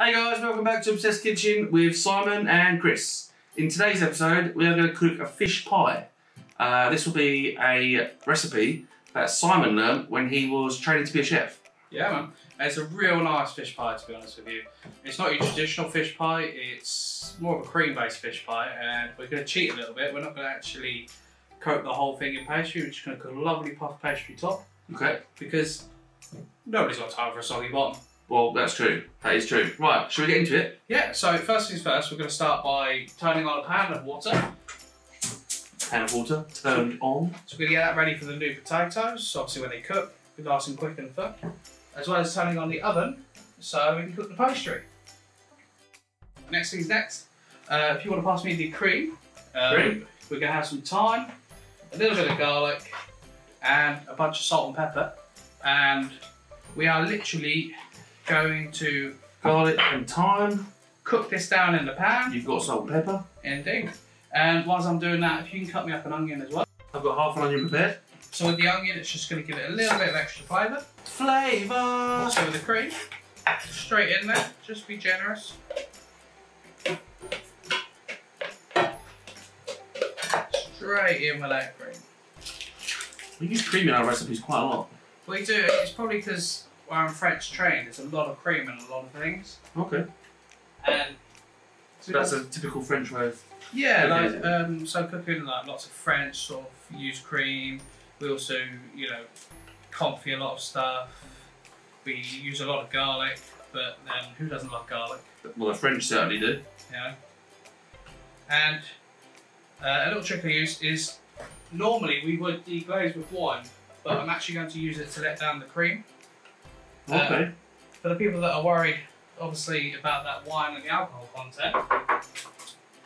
Hey guys, welcome back to Obsessed Kitchen with Simon and Chris. In today's episode, we are going to cook a fish pie. This will be a recipe that Simon learned when he was training to be a chef. Yeah, man. It's a real nice fish pie, to be honest with you. It's not your traditional fish pie, it's more of a cream-based fish pie, and we're going to cheat a little bit. We're not going to actually coat the whole thing in pastry, we're just going to cook a lovely puff pastry top. Okay. Because nobody's got time for a soggy bottom. Well, that's true. That is true. Right, shall we get into it? Yeah, so first things first, we're going to start by turning on a pan of water. Pan of water turned on. So we're going to get that ready for the new potatoes, so obviously when they cook, be nice and quick and thick. As well as turning on the oven, so we can cook the pastry. Next thing's next. If you want to pass me the cream, we're going to have some thyme, a little bit of garlic, and a bunch of salt and pepper. And we are literally going to Garlic and thyme. cook this down in the pan. You've got salt and pepper. Indeed. And whilst I'm doing that, if you can cut me up an onion as well. I've got half an onion prepared. So with the onion, it's just going to give it a little bit of extra flavour. Flavour! So with the cream, straight in there, just be generous. Straight in with that cream. We use cream in our recipes quite a lot. We do, it's probably because I'm French trained, there's a lot of cream in a lot of things. Okay. And So that's a typical French way of... yeah, like, so cooking like lots of French sort of use cream. We also, you know, confit a lot of stuff. We use a lot of garlic, but who doesn't love garlic? Well, the French certainly do. You know. And a little trick I use is normally we would deglaze with wine, but I'm actually going to use it to let down the cream. Okay. For the people that are worried, obviously, about that wine and the alcohol content,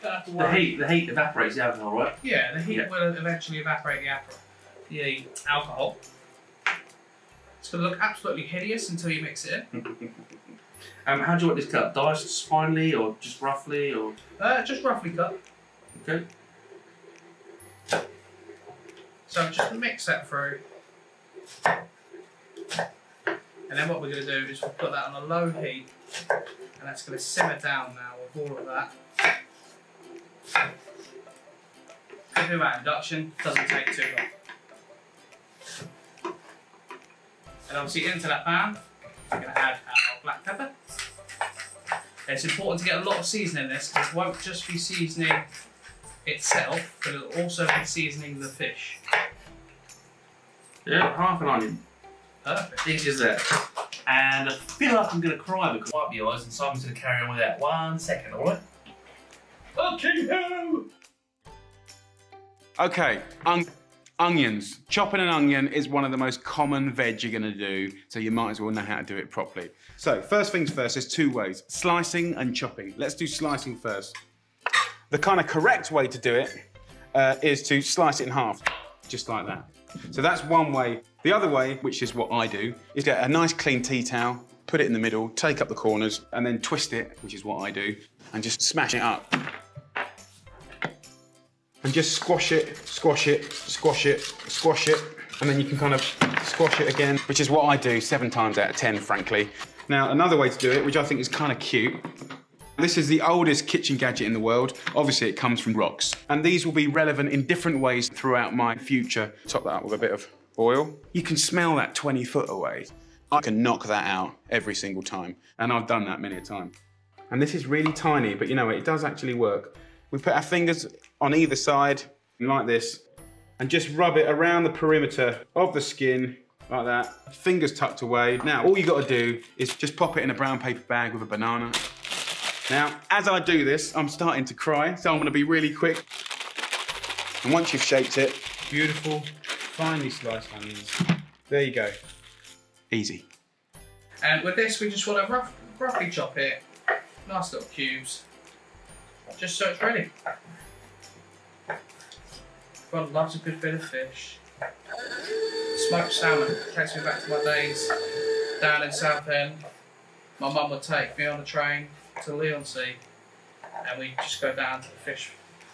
don't have to worry. The heat evaporates the alcohol, right? Yeah, the heat will eventually evaporate the alcohol. It's going to look absolutely hideous until you mix it in. How do you want this cut? Diced finely or just roughly? Or just roughly cut. okay. So just mix that through. And then what we're going to do is we'll put that on a low heat, and that's going to simmer down now with all of that. Could do that induction, doesn't take too long. And obviously into that pan, we're going to add our black pepper. It's important to get a lot of seasoning in this, because it won't just be seasoning itself, but it'll also be seasoning the fish. Yeah, half an onion. Perfect. Easy as that. And I feel like I'm going to cry because I wipe the eyes and Simon's going to carry on with that. 1 second, alright? Okay, ho! Okay, onions. Chopping an onion is one of the most common veg you're going to do, so you might as well know how to do it properly. So, first things first, there's two ways, slicing and chopping. Let's do slicing first. The kind of correct way to do it is to slice it in half, just like that. So that's one way. The other way, which is what I do, is get a nice clean tea towel, put it in the middle, take up the corners, and then twist it, which is what I do, and just smash it up. And just squash it, squash it, squash it, squash it, and then you can kind of squash it again, which is what I do 7 times out of 10, frankly. Now, another way to do it, which I think is kind of cute, this is the oldest kitchen gadget in the world. Obviously, it comes from rocks. And these will be relevant in different ways throughout my future. Top that up with a bit of oil. You can smell that 20 foot away. I can knock that out every single time. And I've done that many a time. And this is really tiny, but you know, it does actually work. We put our fingers on either side, like this, and just rub it around the perimeter of the skin, like that. Fingers tucked away. Now, all you gotta do is just pop it in a brown paper bag with a banana. Now, as I do this, I'm starting to cry, so I'm gonna be really quick. And once you've shaped it, beautiful, finely sliced onions. There you go. Easy. And with this, we just want to roughly chop it, nice little cubes, just so it's ready. God loves a good bit of fish. Smoked salmon takes me back to my days down in Southend. My mum would take me on the train to Leonsea, and we just go down to the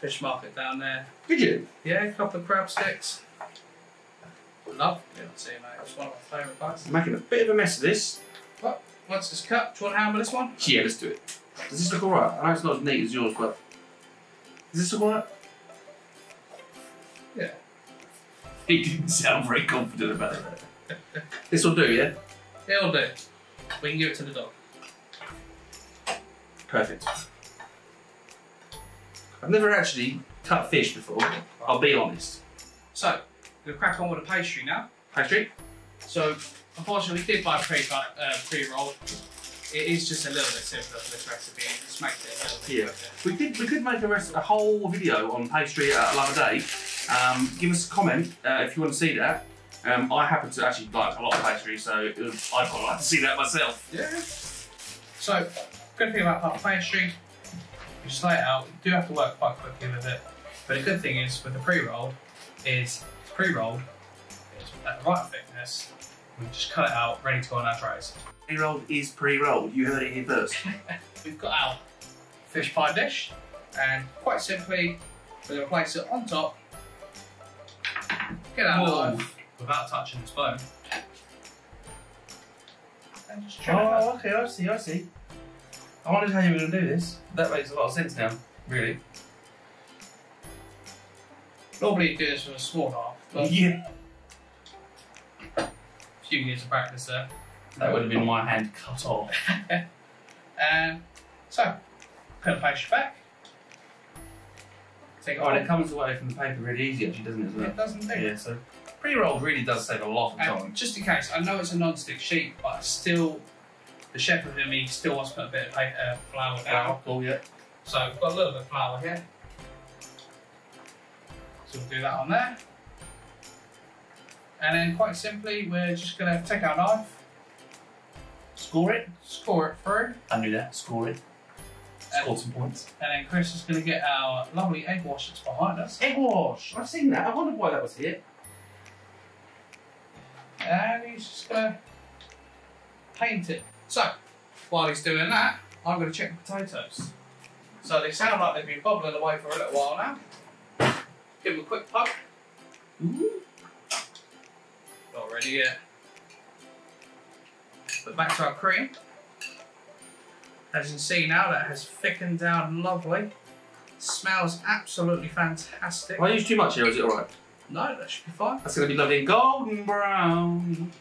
fish market down there. Did you? Yeah, a couple of crab sticks. Love Leonsea, mate. It's one of my favourite places. Making a bit of a mess of this. What? once it's cut, do you want to hammer this one? Yeah, let's do it. Does this look alright? I know it's not as neat as yours, but does this look alright? Yeah. He didn't sound very confident about it. This will do, yeah? It'll do. We can give it to the dog. Perfect. I've never actually cut fish before, I'll be honest. So, we'll crack on with the pastry now. Pastry? So, unfortunately, we did buy pre-rolled. It is just a little bit simpler for this recipe, and just makes it a little bit quicker. We could make a whole video on pastry at another day. Give us a comment if you want to see that. I happen to actually like a lot of pastry, so I'd quite like to see that myself. Yeah. So, good thing about puff pastry, you just lay it out. You do have to work quite quickly with it, but the good thing is with the pre-rolled it's pre-rolled, it's at the right thickness. We just cut it out, ready to go on our trays. Pre-rolled is pre-rolled. You heard it here first. We've got our fish pie dish, and quite simply, we're going to place it on top. Get our knife without touching this bone. And just trim it up. Oh, okay, I see. I wondered how you were going to do this. That makes a lot of sense now, really. Normally you do this with a small knife, but Yeah. a few years of practice there. That would have been my hand cut off. And so, put the pastry back. Take it Oh, on. and it comes away from the paper really easy, actually, doesn't it? As well? It doesn't do. Yeah, so pre-rolled really does save a lot of time. And just in case, I know it's a non-stick sheet, but still, the chef within me still wants to put a bit of flour down. Cool, yeah. So we've got a little bit of flour here. So we'll do that on there. And then quite simply, we're just going to take our knife, Score it. score it through, I knew that. Score it. Score some points. and then Chris is going to get our lovely egg wash that's behind us. Egg wash. I've seen that. I wondered why that was here. And he's just going to paint it. So, while he's doing that, I'm going to check the potatoes. So they sound like they've been bubbling away for a little while now. Give them a quick poke. Ooh. Not ready yet. But back to our cream. As you can see now, that has thickened down lovely. Smells absolutely fantastic. Have I used too much here, or is it alright? No, that should be fine. That's going to be lovely and golden brown.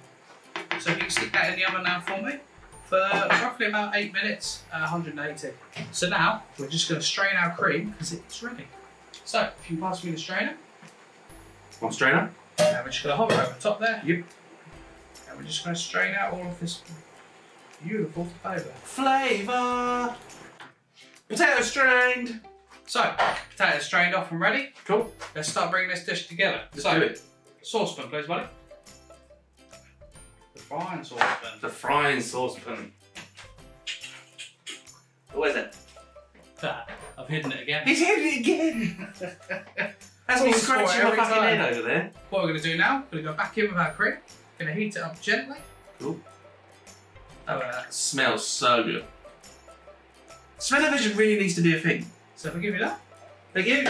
So if you can stick that in the oven now for me for roughly about 8 minutes, 180. So now we're just going to strain our cream because it's ready. So if you can pass me the strainer, One strainer. and we're just going to hover over the top there. Yep. And we're just going to strain out all of this beautiful flavour. Flavour. Potato strained. So potatoes strained off and ready. Cool. Let's start bringing this dish together. Let's so do it. saucepan, please, buddy. The frying saucepan. The frying saucepan. Where's it? I've hidden it again. He's hit it again. That's me Always for it scratching my every fucking time. head over there. What we're going to do now, we're going to go back in with our cream. Going to heat it up gently. Cool. How about that? Smells so good. Smell-o-vision really needs to be a thing. So if I give you that. Thank you.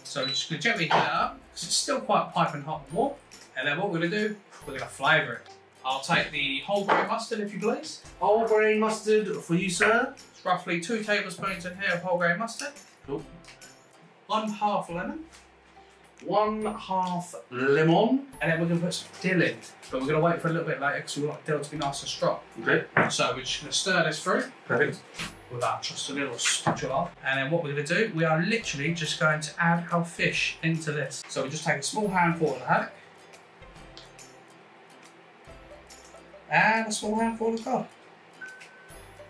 So we're just going to gently heat it up because it's still quite piping hot and warm. And then what we're going to do, we're going to flavour it. I'll take the whole grain mustard if you please. Whole grain mustard for you, sir. It's roughly 2 tablespoons in here of whole grain mustard. Cool. 1/2 lemon. 1/2 lemon. And then we're going to put some dill in. But we're going to wait for a little bit later because we want dill to be nice and strong. Okay. So we're just going to stir this through. Perfect. With that, just a little spatula. And then what we're going to do, we are literally just going to add our fish into this. So we just take a small handful of the haddock. And a small handful of cod.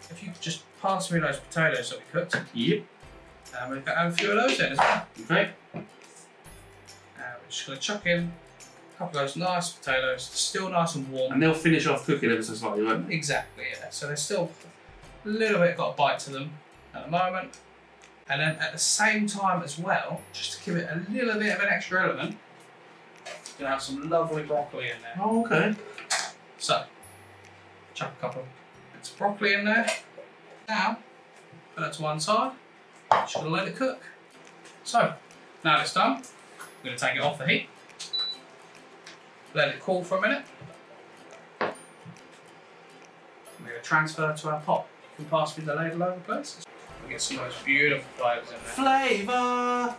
If you could just pass me those potatoes that we cooked. Yep. And we've got a few of those in as well. Okay. And we're just going to chuck in a couple of those nice potatoes, still nice and warm. And they'll finish off cooking ever so slightly, won't they? Exactly, yeah. So they're still a little bit got a bite to them at the moment. And then at the same time as well, just to give it a little bit of an extra element, we're going to have some lovely broccoli in there. Oh, okay. So, chuck a couple of bits of broccoli in there. Now, put that to one side. Just going to let it cook. So, now that it's done, we're going to take it off the heat. Let it cool for a minute. We're going to transfer to our pot. You can pass me the ladle over, please. We get some of those beautiful flavours in there. Flavour!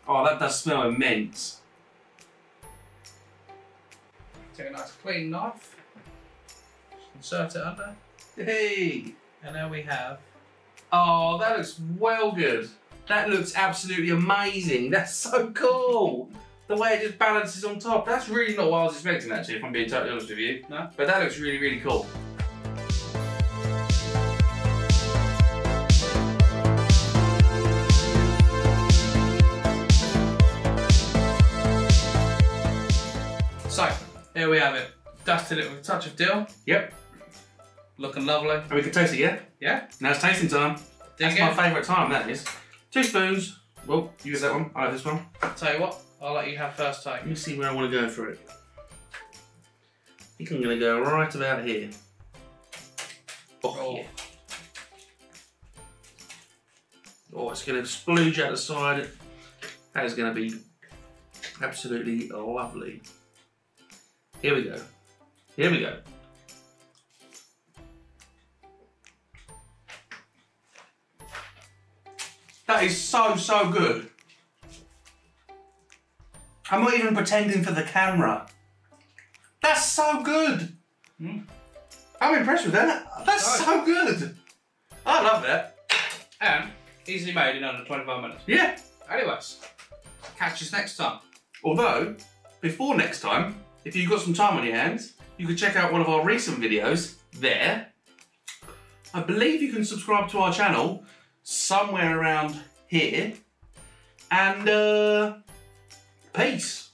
Oh, that does smell immense. Take a nice clean knife, insert it under, Hey! and there we have. Oh, that looks well good. That looks absolutely amazing. That's so cool. The way it just balances on top. That's really not what I was expecting, actually, if I'm being totally honest with you. No? But that looks really, really cool. So, here we have it. Dusted it with a touch of dill. Yep. Looking lovely. And we can taste it, yeah? Yeah? Now it's tasting time. Dig That's my favourite time, that is. 2 spoons. Well, you get that one. I have this one. Tell you what, I'll let you have first take. Let me see where I want to go for it. I think I'm going to go right about here. Oh, yeah. Oh, it's going to splooge out the side. That is going to be absolutely lovely. Here we go. Here we go. That is so, so good. I'm not even pretending for the camera. That's so good. I'm impressed with that. That's so good. I love that. And easily made in under 25 minutes. Yeah. Anyways, catch us next time. Although, before next time, if you've got some time on your hands, you can check out one of our recent videos there. I believe you can subscribe to our channel somewhere around here. And peace.